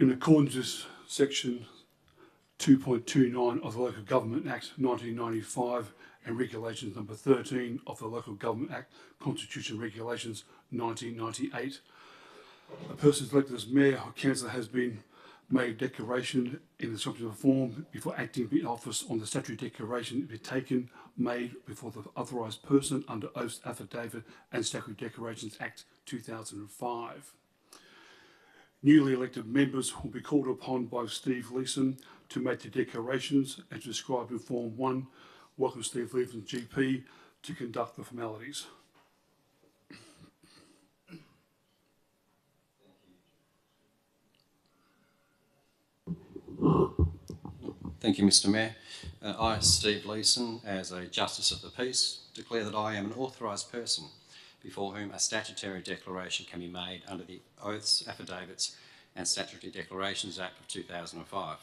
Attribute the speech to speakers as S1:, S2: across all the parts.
S1: In accordance with Section 2.29 of the Local Government Act 1995 and Regulations Number 13 of the Local Government Act Constitution Regulations 1998, a person is elected as mayor or councillor has been made declaration in the substantive form before acting in office on the statutory declaration to be taken, made before the authorised person under Oath Affidavit and Statutory Declarations Act 2005. Newly elected members will be called upon by Steve Leeson to make the declarations as described in Form 1. Welcome Steve Leeson, GP, to conduct the formalities.
S2: Thank you, Mr. Mayor. I, Steve Leeson, as a Justice of the Peace, declare that I am an authorised person before whom a statutory declaration can be made under the Oaths, Affidavits and Statutory Declarations Act of 2005.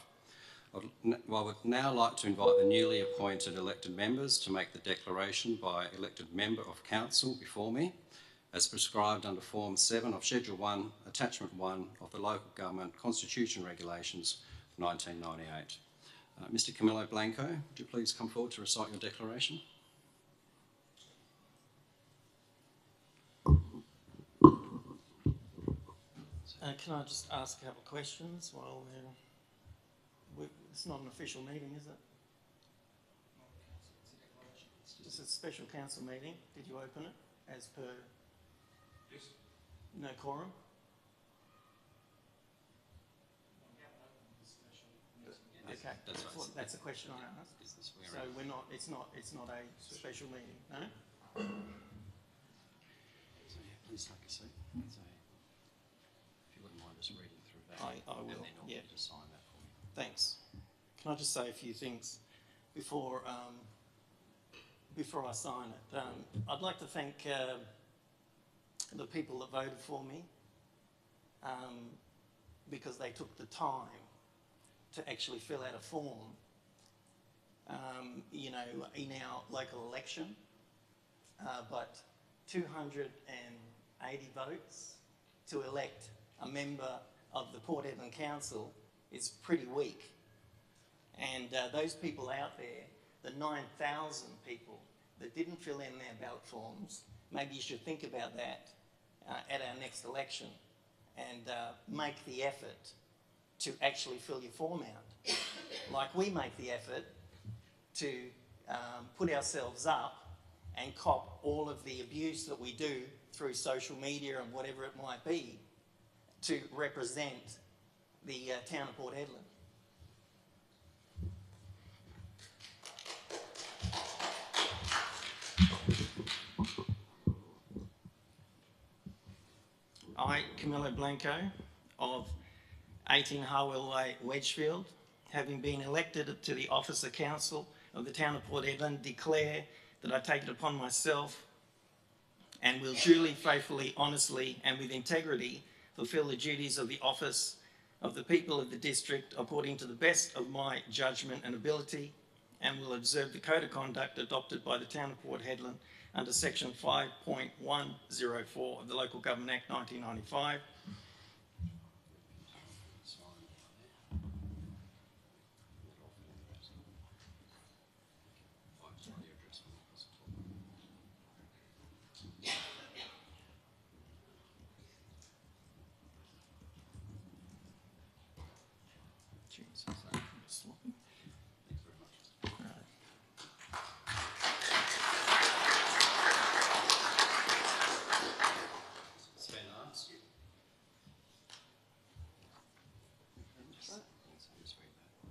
S2: I would now like to invite the newly appointed elected members to make the declaration by elected member of council before me, as prescribed under Form 7 of Schedule 1, Attachment 1 of the Local Government Constitution Regulations of 1998. Mr. Camillo Blanco, would you please come forward to recite your declaration?
S3: Can I just ask a couple of questions while it's not an official meeting, is it? It's a special council meeting. Did you open it as per?
S1: Yes.
S3: No quorum? Okay, that's a question I asked. So we're not. It's not a special meeting, no.
S2: So yeah, please take a seat. So, if you wouldn't mind just reading through that,
S3: I will.
S2: And then I'll
S3: Yeah.
S2: just sign that for me.
S3: Thanks. Can I just say a few things before I sign it? I'd like to thank the people that voted for me because they took the time to actually fill out a form, you know, in our local election, but 280 votes to elect a member of the Port Hedland Council is pretty weak. And those people out there, the 9,000 people that didn't fill in their ballot forms, maybe you should think about that at our next election and make the effort to actually fill your form out. Like we make the effort to put ourselves up and cop all of the abuse that we do through social media and whatever it might be to represent the town of Port Hedland. I, Camillo Blanco, of 18 Harwell Way, Wedgefield, having been elected to the office of council of the town of Port Hedland, declare that I take it upon myself and will duly, faithfully, honestly and with integrity fulfil the duties of the office of the people of the district according to the best of my judgment and ability, and will observe the code of conduct adopted by the town of Port Hedland under section 5.104 of the Local Government Act 1995.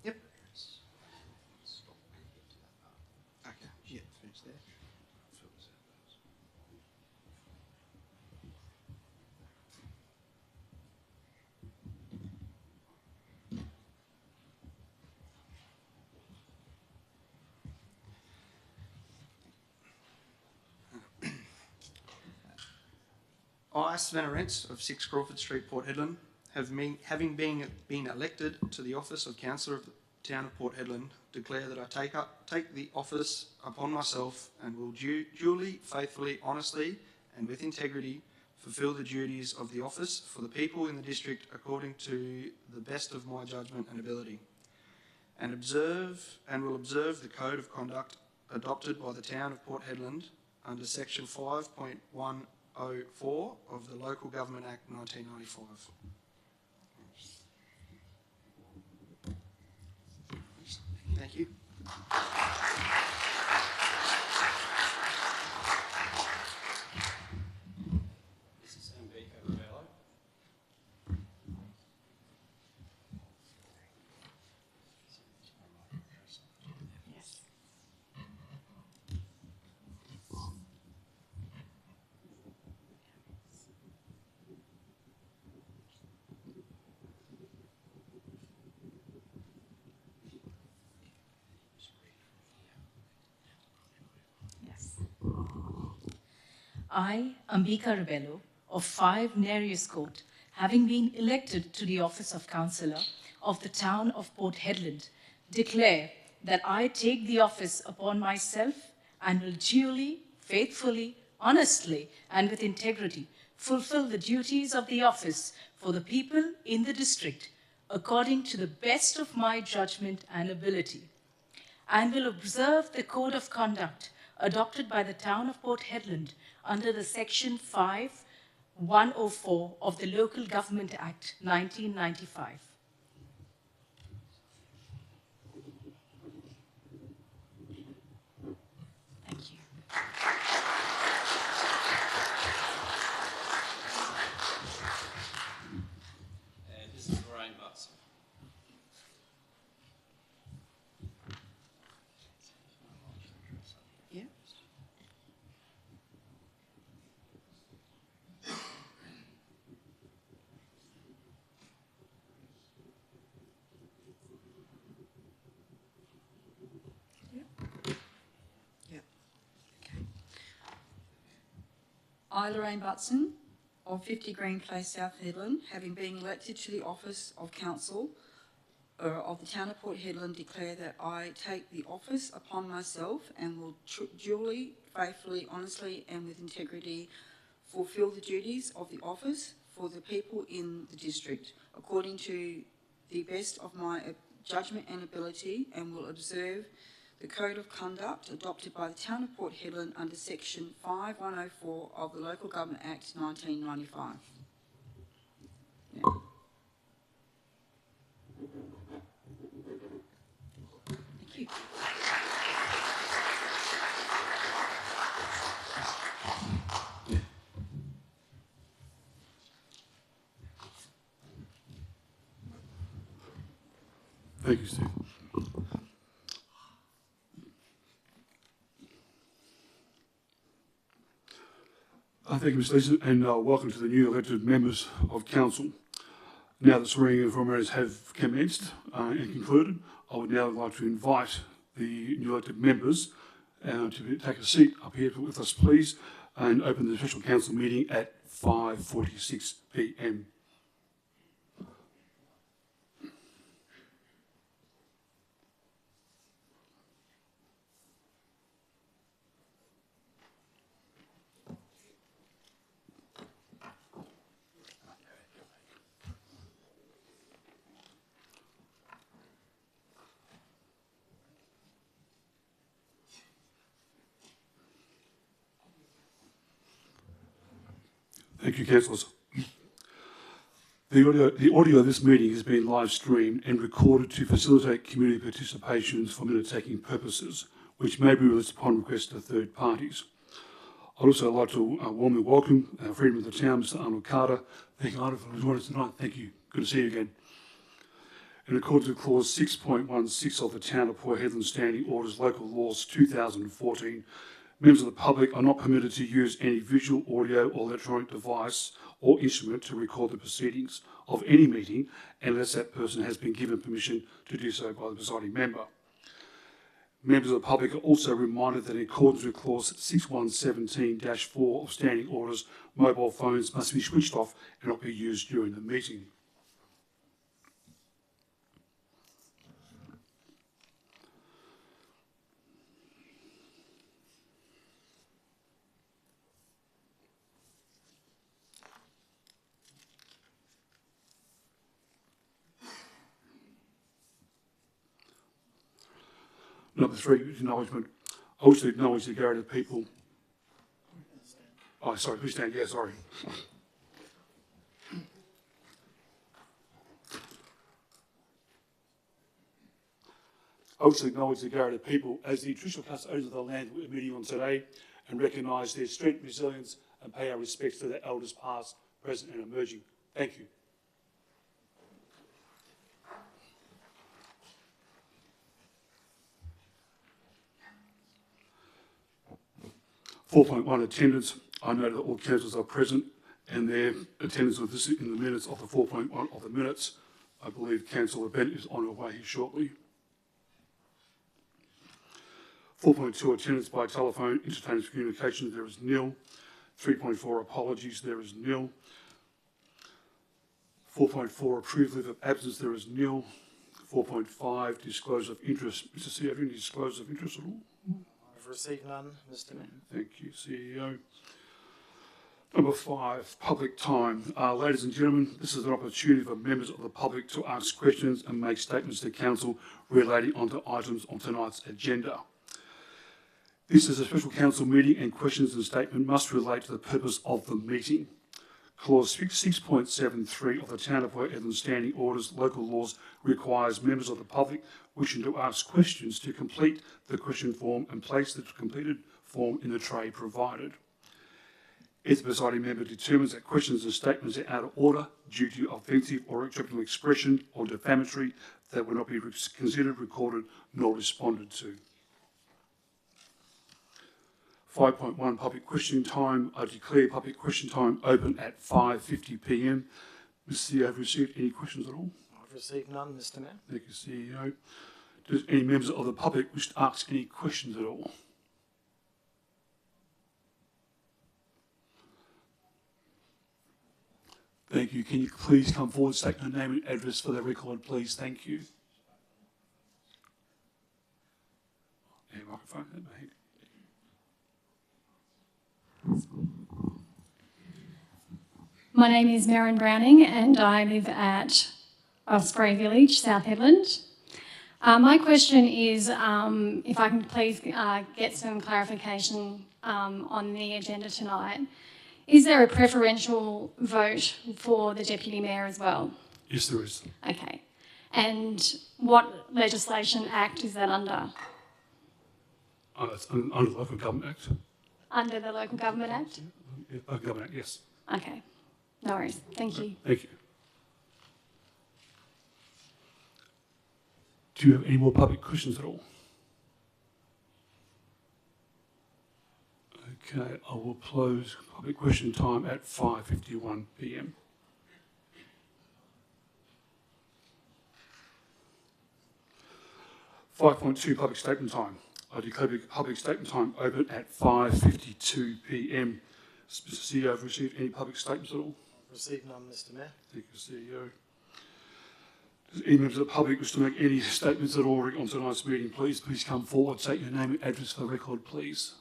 S3: Yep. Okay, yeah, finish there. I, Savannah Rents of 6 Crawford Street, Port Hedland, having been elected to the office of Councillor of the Town of Port Hedland, declare that I take the office upon myself and will duly, faithfully, honestly and with integrity
S4: fulfil the duties of the office for the people in the district according to the best of my judgment and ability, and will observe the code of conduct adopted by the town of Port Hedland under section 5.104 of the Local Government Act 1995. Thank you.
S2: Mrs. Ambika Rebello.
S3: Yes.
S5: Yes. I, Ambika Rebello, of 5 Nereus Court, having been elected to the office of Councillor of the town of Port Hedland, declare that I take the office upon myself and will duly, faithfully, honestly, and with integrity fulfill the duties of the office for the people in the district according to the best of my judgment and ability, and will observe the code of conduct adopted by the town of Port Hedland under the section 5.104 of the Local Government Act 1995. Thank you.
S2: And this is Lorraine Butson.
S5: Yeah.
S6: I, Lorraine Butson, of 50 Green Place, South Hedland, having been elected to the office of council of the town of Port Hedland, declare that I take the office upon myself and will duly, faithfully, honestly and with integrity fulfil the duties of the office for the people in the district according to the best of my judgment and ability, and will observe the code of conduct adopted by the town of Port Hedland under section 5.104 of the Local Government Act 1995. Yeah. Thank you.
S1: Thank you, Steve. Thank you, Ms. Leeson, and welcome to the new elected members of Council. Now that swearing in formalities have commenced and concluded, I would now like to invite the new elected members to take a seat up here with us, please, and open the special council meeting at 5:46 p.m. Thank you, councillors. The audio of this meeting has been live streamed and recorded to facilitate community participations for minute-taking purposes, which may be released upon request to third parties. I'd also like to warmly welcome our friend of the town, Mr. Arnold Carter. Thank you, Arnold, for joining us tonight. Thank you. Good to see you again. In accordance with Clause 6.16 of the Town of Port Hedland Standing Orders Local Laws 2014, members of the public are not permitted to use any visual, audio or electronic device or instrument to record the proceedings of any meeting unless that person has been given permission to do so by the presiding member. Members of the public are also reminded that in accordance with Clause 6117-4 of Standing Orders, mobile phones must be switched off and not be used during the meeting. Number 3, acknowledgement. I also acknowledge the Garrett people. Oh, sorry, please stand. Yeah, sorry. I also acknowledge the Garrett people as the traditional custodians of the land we're meeting on today and recognise their strength, resilience and pay our respects to their elders past, present and emerging. Thank you. (4.1) Attendance. I note that all councillors are present and their attendance was listed in the minutes of the 4.1 of the minutes. I believe Councillor Bennett is on her way here shortly. 4.2 Attendance by telephone, entertainment communications, there is nil. 3.4 Apologies, there is nil. 4.4 Approval of absence, there is nil. 4.5 Disclosure of interest. Mr. CEO, have you any disclosure of interest at all?
S7: I've received none, Mr. Mayor.
S1: Thank you, CEO. Number 5, public time. Ladies and gentlemen, this is an opportunity for members of the public to ask questions and make statements to council relating onto items on tonight's agenda. This is a special council meeting and questions and statement must relate to the purpose of the meeting. Clause 6.73 of the Town of Port Hedland Standing Orders Local Laws requires members of the public wishing to ask questions to complete the question form and place the completed form in the tray provided. If the presiding member determines that questions and statements are out of order due to offensive or exceptional expression or defamatory, that will not be considered, recorded, nor responded to. 5.1 Public question time. I declare public question time open at 5:50 p.m. Mr. CEO, have you received any questions at all?
S7: I've received none, Mr. Mayor.
S1: Thank you, CEO. Does any members of the public wish to ask any questions at all? Thank you. Can you please come forward, state your name and address for the record, please? Thank you. Yeah, microphone at my head.
S8: My name is Maren Browning and I live at Osprey Village, South Hedland. My question is if I can please get some clarification on the agenda tonight. Is there a preferential vote for the Deputy Mayor as well?
S1: Yes, there is.
S8: Okay. And what legislation act is that under?
S1: It's under the Local Government Act.
S8: Under the Local Government Act?
S1: Yeah, Local Government Act, yes.
S8: Okay. No worries. Thank you.
S1: Thank you. Do you have any more public questions at all? Okay, I will close public question time at 5:51 p.m. (5.2) Public statement time. I declare public statement time open at 5:52 p.m. Mr. CEO, have you received any public statements at all?
S7: I've received none, Mr. Mayor.
S1: Thank you, CEO. Does any members of the public wish to make any statements at all on tonight's meeting? Please come forward. State your name and address for the record, please.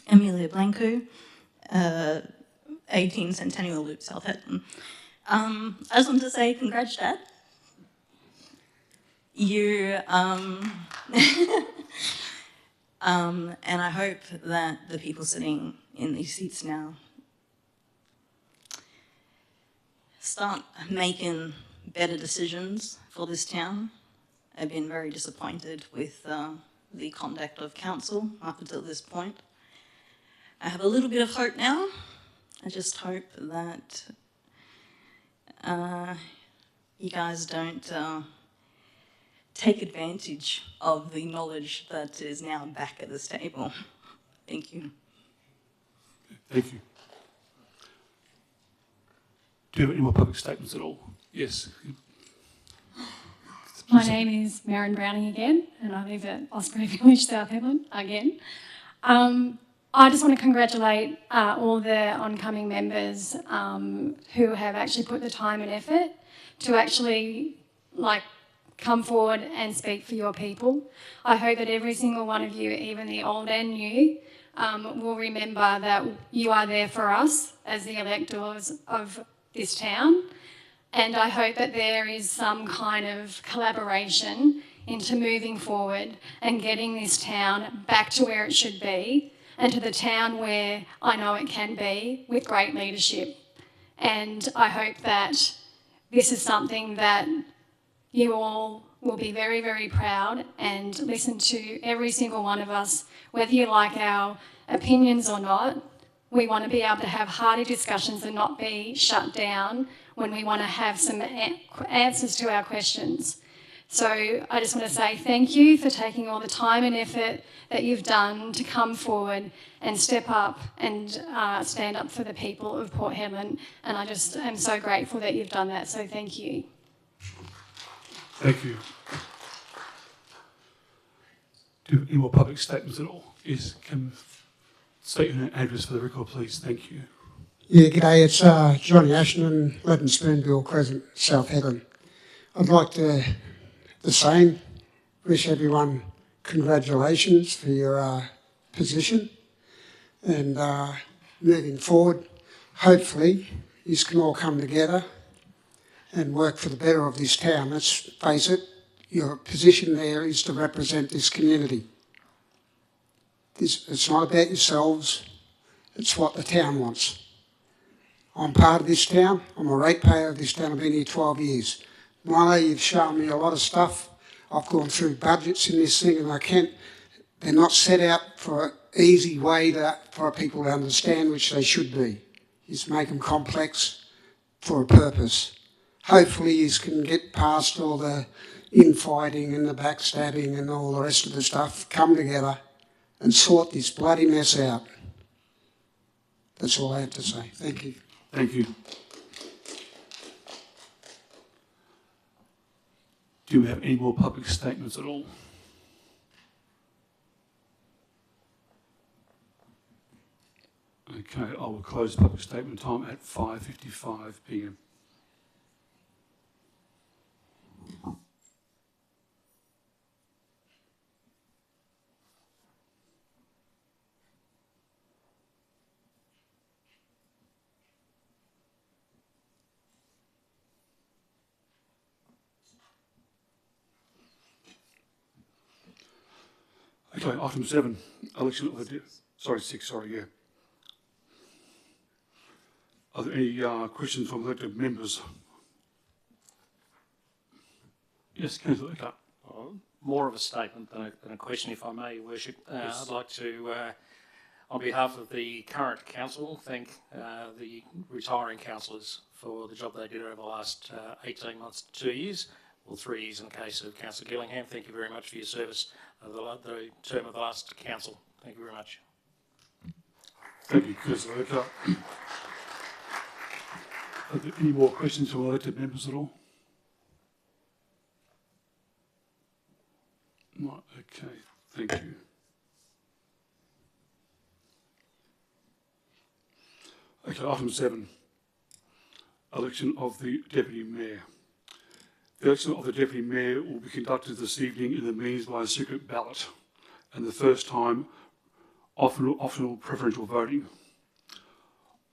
S9: Amelia Blanco, 18 Centennial Loop, South Hedland. I just want to say congrats, Dad. You, and I hope that the people sitting in these seats now start making better decisions for this town. I've been very disappointed with the conduct of council up until this point. I have a little bit of hope now. I just hope that you guys don't take advantage of the knowledge that is now back at this table. Thank you.
S1: Thank you. Do you have any more public statements at all? Yes.
S8: My name is Maren Browning again, and I live at Osprey Village, South Hedland again. I just want to congratulate all the oncoming members who have actually put the time and effort to actually come forward and speak for your people. I hope that every single one of you, even the old and new, will remember that you are there for us as the electors of this town, And I hope that there is some kind of collaboration into moving forward and getting this town back to where it should be and to the town where I know it can be with great leadership. And I hope that this is something that you all will be very, very proud and listen to every single one of us, whether you like our opinions or not. We want to be able to have hearty discussions and not be shut down when we want to have some answers to our questions. So I just want to say thank you for taking all the time and effort that you've done to come forward and step up and stand up for the people of Port Hedland. And I just am so grateful that you've done that. So thank you.
S1: Thank you. Do you have any more public statements at all? Yes, can state your name and address for the record, please. Thank you.
S10: Yeah, g'day, it's Johnny Ashton, Leaden Spoonbill Crescent, South Hedland. I'd like to the same, wish everyone congratulations for your position, and moving forward, hopefully you can all come together and work for the better of this town. Let's face it, your position there is to represent this community. It's not about yourselves, it's what the town wants. I'm part of this town, I'm a ratepayer of this town, I've been here 12 years. Milo, you've shown me a lot of stuff. I've gone through budgets in this thing and they're not set out for an easy way for people to understand, which they should be. You just make them complex for a purpose. Hopefully you can get past all the infighting and the backstabbing and all the rest of the stuff, come together and sort this bloody mess out. That's all I have to say. Thank you.
S1: Thank you. Do we have any more public statements at all? Okay, I will close public statement time at 5:55 p.m. Okay, item 7, election of the... Sorry, 6, sorry, yeah. Are there any questions from elected members? Yes, Councillor Eckhart.
S11: More of a statement than a question, if I may, Your Worship. Yes. I'd like to, on behalf of the current council, thank the retiring councillors for the job they did over the last 18 months to 2 years, or 3 years in the case of Councillor Gillingham. Thank you very much for your service over the term of the last council. Thank you very much.
S1: Thank you, Councillor Eckhart. Are there any more questions from elected members at all? No, okay, thank you. Okay, item 7, election of the Deputy Mayor. The election of the Deputy Mayor will be conducted this evening in the means by a secret ballot, and the first time optional preferential voting.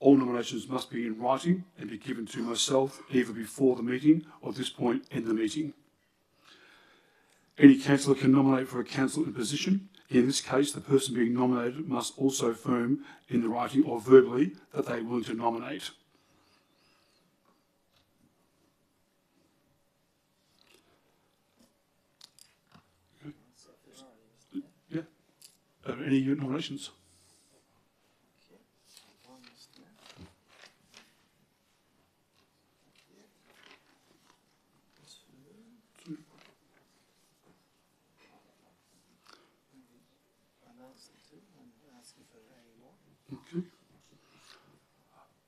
S1: All nominations must be in writing and be given to myself either before the meeting or at this point in the meeting. Any councillor can nominate for a councillor position. In this case, the person being nominated must also affirm in the writing or verbally that they are willing to nominate. Okay. Yeah. Are there any nominations? Okay.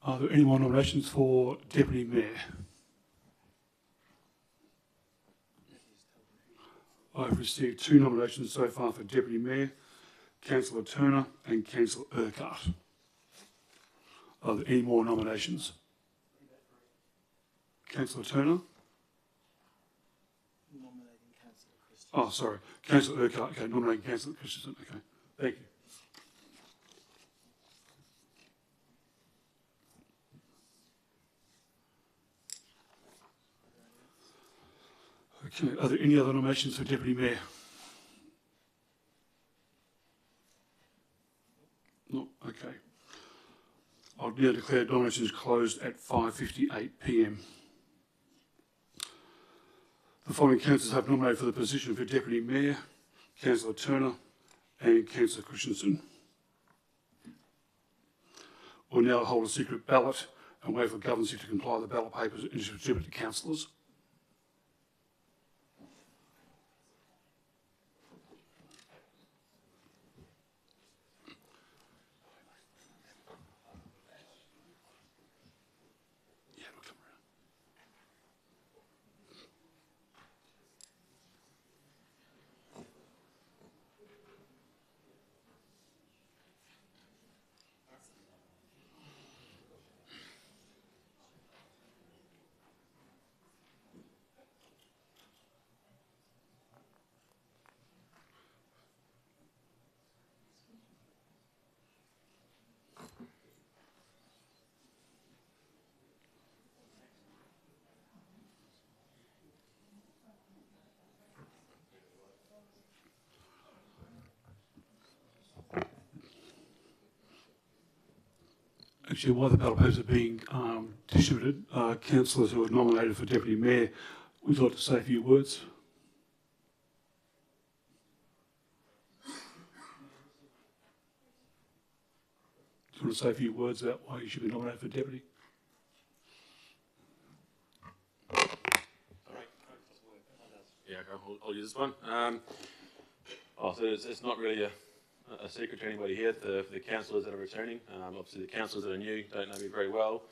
S1: Are there any more nominations for Deputy Mayor? I've received 2 nominations so far for Deputy Mayor, Councillor Turner and Councillor Urquhart. Are there any more nominations? Councillor Turner?
S7: Nominating Councillor Christensen.
S1: Oh, sorry. Councillor Urquhart. Okay, nominating Councillor Christensen. Okay, thank you. Okay, are there any other nominations for Deputy Mayor? No, okay. I'll now declare nominations closed at 5:58 p.m. The following councillors have nominated for the position for Deputy Mayor: Councillor Turner and Councillor Christensen. We'll now hold a secret ballot and wait for Governance to compile the ballot papers and distribute to councillors. Actually, while the ballot papers are being distributed, councillors who are nominated for Deputy Mayor, would you like to say a few words? Do you want to say a few words about why you should be nominated for Deputy?
S12: Yeah, I'll use this one. So it's not really a secret to anybody here, the councillors that are returning. Obviously the councillors that are new don't know me very well.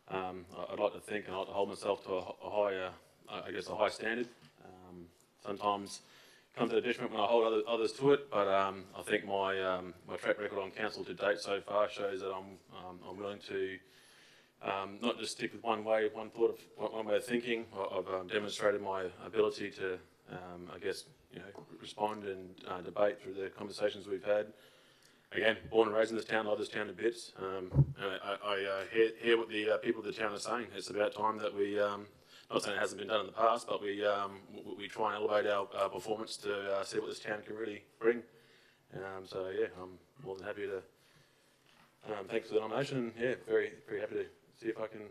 S12: I'd like to think and I'd like to hold myself to a higher, I guess a high standard. Sometimes it comes to a detriment when I hold others to it, but I think my track record on council to date so far shows that I'm willing to not just stick with one way of thinking. I've demonstrated my ability to, I guess, respond and debate through the conversations we've had. Again, born and raised in this town, love this town to bits. I hear what the people of the town are saying. It's about time that we, not saying it hasn't been done in the past, but we try and elevate our performance to see what this town can really bring. So yeah, I'm more than happy to, thanks for the nomination. Yeah, very happy to see if I can,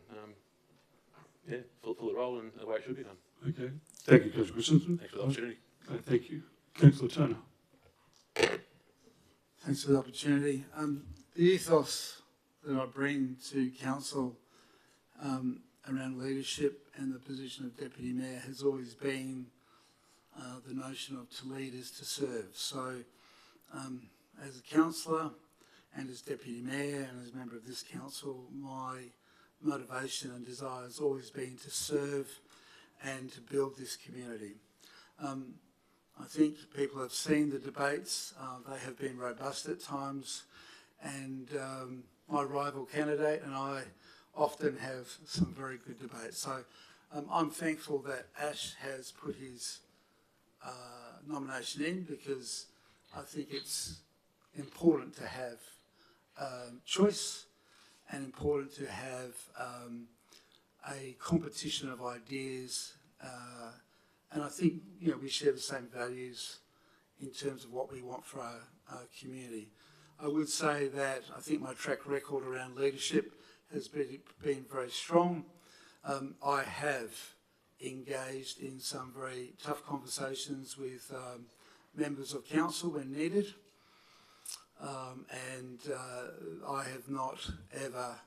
S12: fill the role in the way it should be done.
S1: Okay. Thank you, Councillor Christensen.
S12: Thanks for the opportunity.
S1: Thank you. Councillor Turner.
S7: Thanks for the opportunity. The ethos that I bring to council around leadership and the position of Deputy Mayor has always been the notion of to lead is to serve. So as a councillor and as Deputy Mayor and as a member of this council, my motivation and desire has always been to serve and to build this community. I think people have seen the debates. They have been robust at times, and my rival candidate and I often have some very good debates. So I'm thankful that Ash has put his nomination in, because I think it's important to have choice and important to have a competition of ideas. And I think we share the same values in terms of what we want for our community. I would say that I think my track record around leadership has been very strong. I have engaged in some very tough conversations with members of council when needed, and I have not ever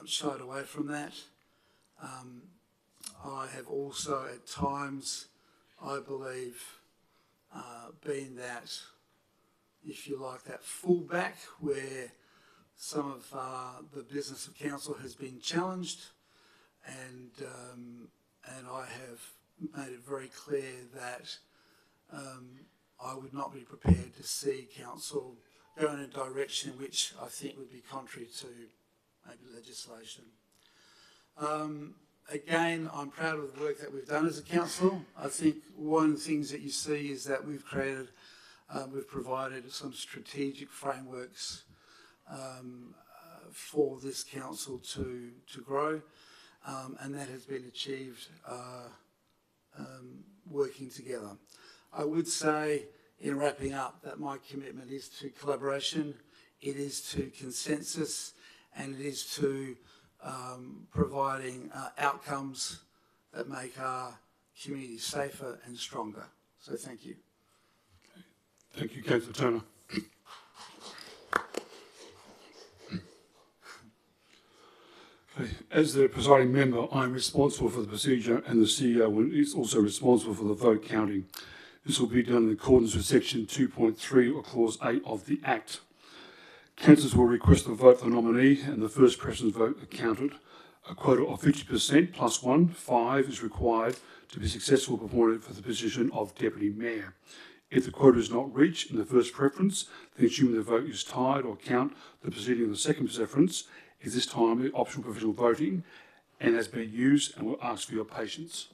S7: shied away from that. I have also at times, I believe, been that, if you like, that fullback where some of the business of council has been challenged, and I have made it very clear that I would not be prepared to see council go in a direction which I think would be contrary to maybe legislation. Again, I'm proud of the work that we've done as a council. I think one of the things that you see is that we've provided some strategic frameworks for this council to grow, and that has been achieved working together. I would say, in wrapping up, that my commitment is to collaboration, it is to consensus, and it is to providing outcomes that make our community safer and stronger. So thank you.
S1: Thank you, Councillor Turner. Okay. As the presiding member, I am responsible for the procedure, and the CEO is also responsible for the vote counting. This will be done in accordance with section 2.3 or clause 8 of the Act. Councillors will request a vote for the nominee, and the first person's vote accounted. A quota of 50% plus 1, 5 is required to be successfully appointed for the position of Deputy Mayor. If the quota is not reached in the first preference, then assuming the vote is tied or count the proceeding of the second preference, is this time the optional provisional voting and has been used, and will ask for your patience.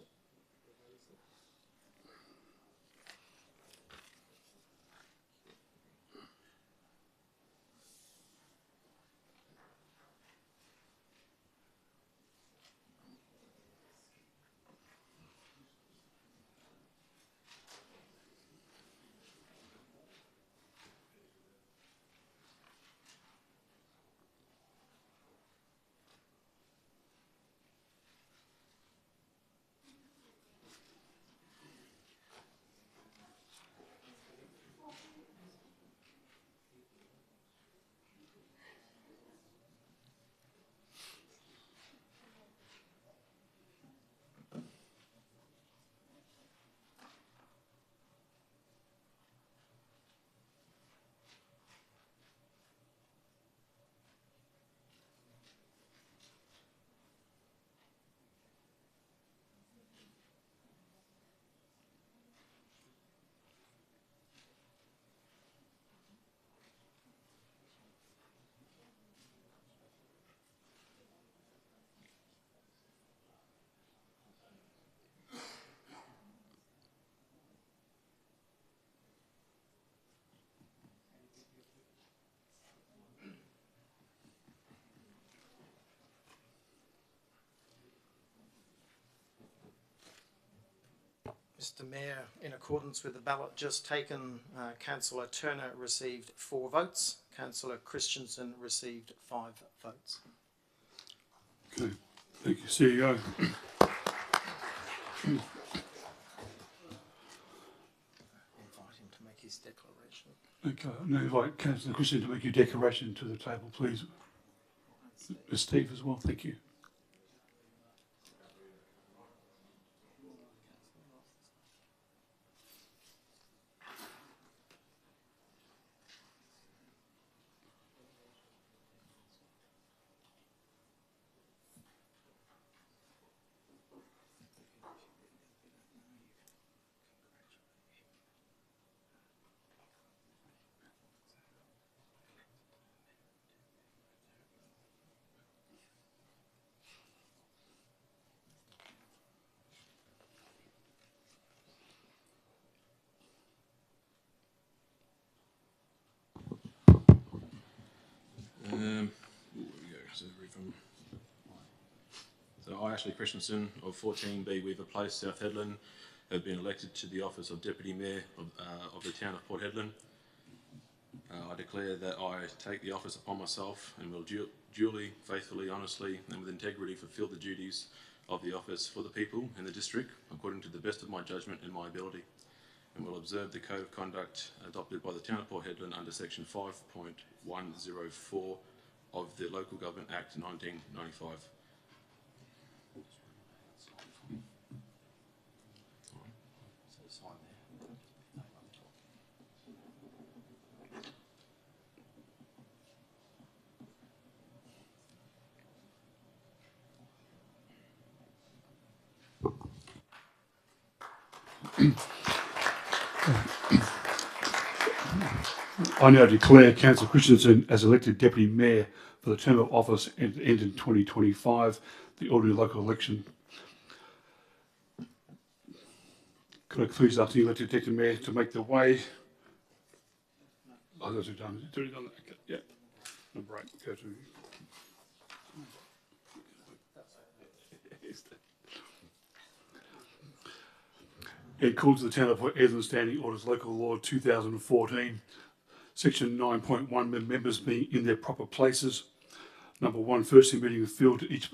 S13: Mr Mayor, in accordance with the ballot just taken, Councillor Turner received 4 votes. Councillor Christensen received 5 votes.
S1: Okay, thank you, CEO.
S13: Invite him to make his declaration.
S1: Okay, now invite Councillor Christian to make your declaration to the table, please. Steve as well, thank you.
S12: So I, Ashley Christensen of 14B Weaver Place, South Hedland, have been elected to the office of Deputy Mayor of the town of Port Hedland. I declare that I take the office upon myself and will duly, faithfully, honestly and with integrity fulfil the duties of the office for the people in the district according to the best of my judgment and my ability, and will observe the code of conduct adopted by the town of Port Hedland under section 5.104 of the Local Government Act 1995.
S1: I now declare Councillor Christensen as elected Deputy Mayor for the term of office ended in 2025, the ordinary local election. Could I please ask the elected Deputy Mayor to make the way? Oh, those are done. It's already done that. Okay. Yeah. Number 8. Go to. In accordance with the Town of Port Hedland Standing Orders Local Law 2014, Section 9.1, members being in their proper places. Number one, firstly, meeting the field each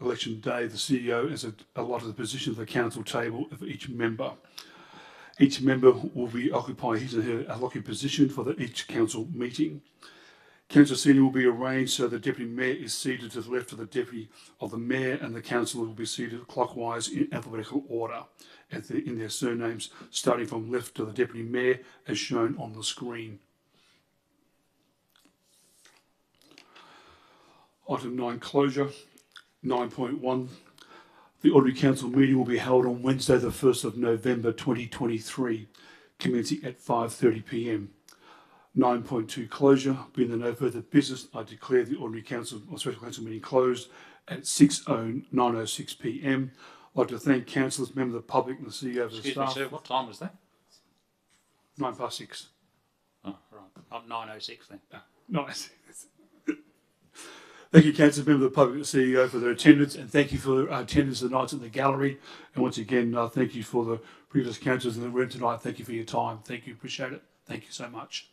S1: election day. The CEO has allotted the position of the council table of each member. Each member will be occupying his or her allotted position for each council meeting. Council seating will be arranged so the Deputy Mayor is seated to the left of the Deputy of the Mayor, and the councillor will be seated clockwise in alphabetical order in their surnames, starting from left to the Deputy Mayor as shown on the screen. Item 9, closure. 9.1. The Ordinary Council meeting will be held on Wednesday the 1st of November 2023, commencing at 5:30 p.m. 9.2, closure. Being there no further business, I declare the Ordinary Council or Special Council meeting closed at 9:06 p.m. I'd like to thank councillors, members of the public and the CEO of the
S11: Excuse
S1: staff.
S11: me, sir, what time was that?
S1: 6:09.
S11: Oh, right. Not 9:06 then.
S1: Nice. Thank you, councillors, members of the public and the CEO for their attendance, and thank you for their attendance tonight at the gallery. And once again, thank you for the previous councillors in the room tonight. Thank you for your time. Thank you. Appreciate it. Thank you so much.